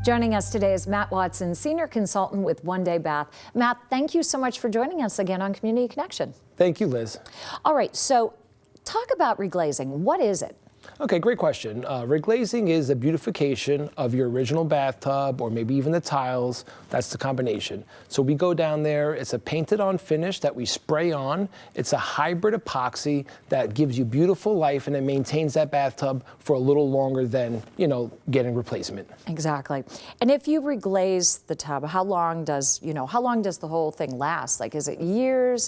Joining us today is Matt Watson, Senior Consultant with One Day Bath. Matt, thank you so much for joining us again on Community Connection. Thank you, Liz. All right, so talk about reglazing. What is it? Okay, great question. Reglazing is a beautification of your original bathtub or maybe even the tiles. That's the combination. So we go down there, it's a painted on finish that we spray on. It's a hybrid epoxy that gives you beautiful life and it maintains that bathtub for a little longer than, getting replacement. Exactly. And if you reglaze the tub, how long does the whole thing last? Like, is it years?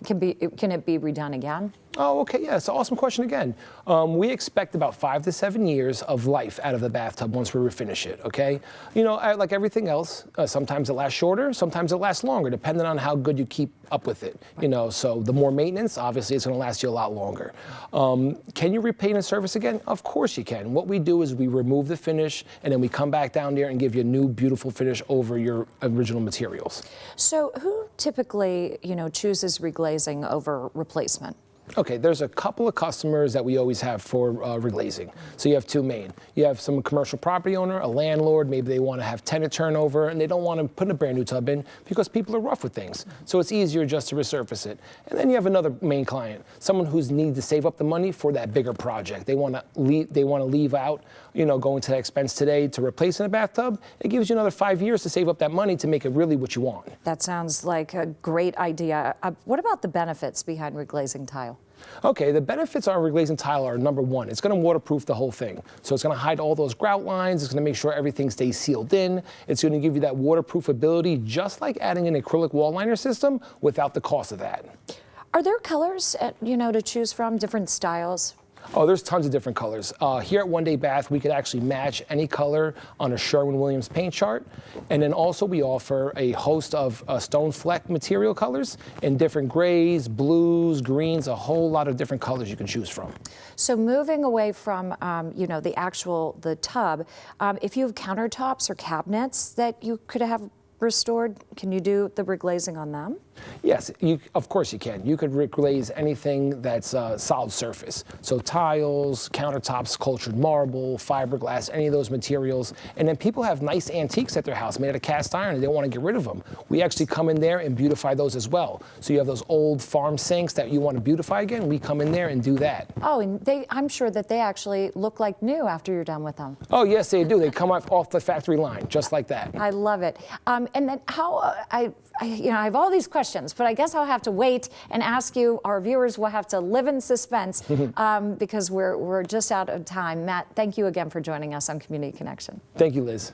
Can it be redone again? Oh, okay, yeah, it's an awesome question again. We expect about 5 to 7 years of life out of the bathtub once we refinish it, okay? Like everything else, sometimes it lasts shorter, sometimes it lasts longer, depending on how good you keep up with it, so the more maintenance, obviously it's gonna last you a lot longer. Can you repaint and service again? Of course you can. What we do is we remove the finish and then we come back down there and give you a new beautiful finish over your original materials. So who typically, chooses reglazing over replacement? Okay, there's a couple of customers that we always have for reglazing. So you have two main. You have some commercial property owner, a landlord, maybe they want to have tenant turnover and they don't want to put a brand new tub in because people are rough with things. So it's easier just to resurface it. And then you have another main client, someone who's needing to save up the money for that bigger project. They want to leave out, going to that expense today to replace in a bathtub. It gives you another 5 years to save up that money to make it really what you want. That sounds like a great idea. What about the benefits behind reglazing tile? Okay, the benefits on reglazing tile are number one, it's going to waterproof the whole thing. So it's going to hide all those grout lines, it's going to make sure everything stays sealed in, it's going to give you that waterproof ability just like adding an acrylic wall liner system without the cost of that. Are there colors, to choose from, different styles? Oh, there's tons of different colors. Here at One Day Bath, we could actually match any color on a Sherwin-Williams paint chart. And then also we offer a host of stone fleck material colors in different grays, blues, greens, a whole lot of different colors you can choose from. So moving away from, the tub, if you have countertops or cabinets that you could have restored, can you do the reglazing on them? Yes, of course you can. You could reglaze anything that's solid surface. So tiles, countertops, cultured marble, fiberglass, any of those materials. And then people have nice antiques at their house made out of cast iron and they don't want to get rid of them. We actually come in there and beautify those as well. So you have those old farm sinks that you want to beautify again, we come in there and do that. Oh, and I'm sure that they actually look like new after you're done with them. Oh, yes, they do. They come off the factory line, just like that. I love it. And then how, I have all these questions, but I guess I'll have to wait and ask you. Our viewers will have to live in suspense because we're just out of time. Matt, thank you again for joining us on Community Connection. Thank you, Liz.